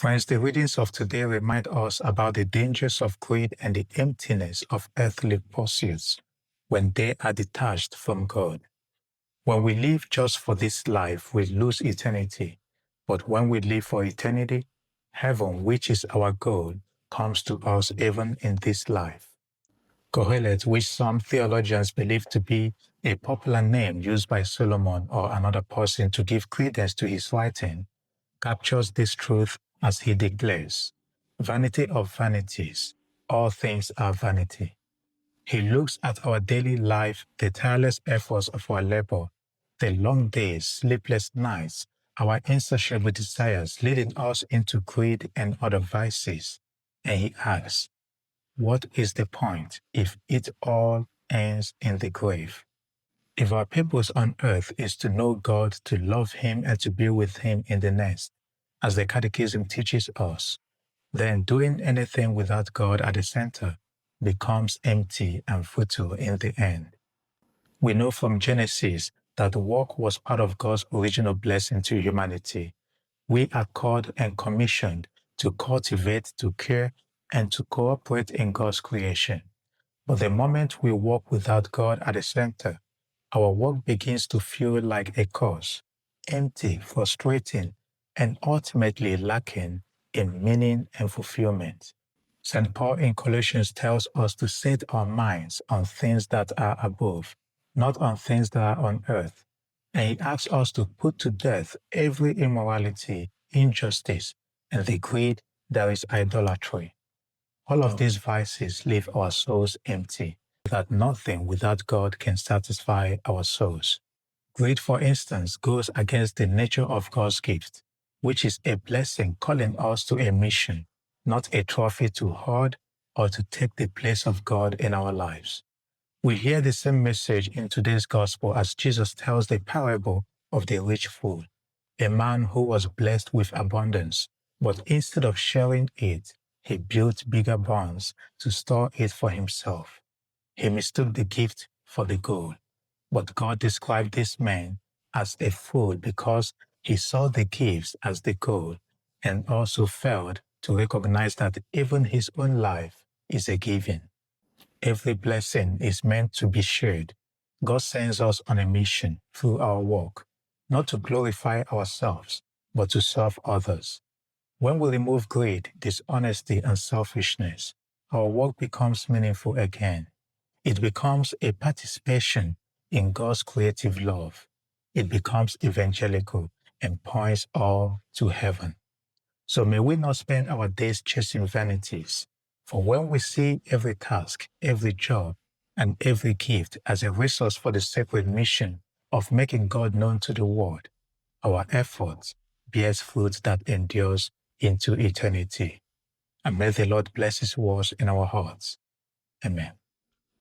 Friends, the readings of today remind us about the dangers of greed and the emptiness of earthly pursuits when they are detached from God. When we live just for this life, we lose eternity. But when we live for eternity, heaven, which is our goal, comes to us even in this life. Kohelet, which some theologians believe to be a popular name used by Solomon or another person to give credence to his writing, captures this truth as he declares, "Vanity of vanities, all things are vanity." He looks at our daily life, the tireless efforts of our labor, the long days, sleepless nights, our insatiable desires leading us into greed and other vices, and he asks, what is the point if it all ends in the grave? If our purpose on earth is to know God, to love Him, and to be with Him in the next, as the Catechism teaches us, then doing anything without God at the center becomes empty and futile in the end. We know from Genesis that the work was part of God's original blessing to humanity. We are called and commissioned to cultivate, to care, and to cooperate in God's creation. But the moment we walk without God at the center, our work begins to feel like a curse, empty, frustrating, and ultimately lacking in meaning and fulfillment. St. Paul in Colossians tells us to set our minds on things that are above, not on things that are on earth. And he asks us to put to death every immorality, injustice, and the greed that is idolatry. All of these vices leave our souls empty, that nothing without God can satisfy our souls. Greed, for instance, goes against the nature of God's gift, which is a blessing calling us to a mission, not a trophy to hoard or to take the place of God in our lives. We hear the same message in today's gospel as Jesus tells the parable of the rich fool, a man who was blessed with abundance, but instead of sharing it, he built bigger barns to store it for himself. He mistook the gift for the goal. But God described this man as a fool because he saw the gifts as the goal and also failed to recognize that even his own life is a giving. Every blessing is meant to be shared. God sends us on a mission through our work, not to glorify ourselves, but to serve others. When we remove greed, dishonesty, and selfishness, our work becomes meaningful again. It becomes a participation in God's creative love. It becomes evangelical and points all to heaven. So may we not spend our days chasing vanities, for when we see every task, every job, and every gift as a resource for the sacred mission of making God known to the world, our efforts bears fruit that endures into eternity. And may the Lord bless His words in our hearts. Amen.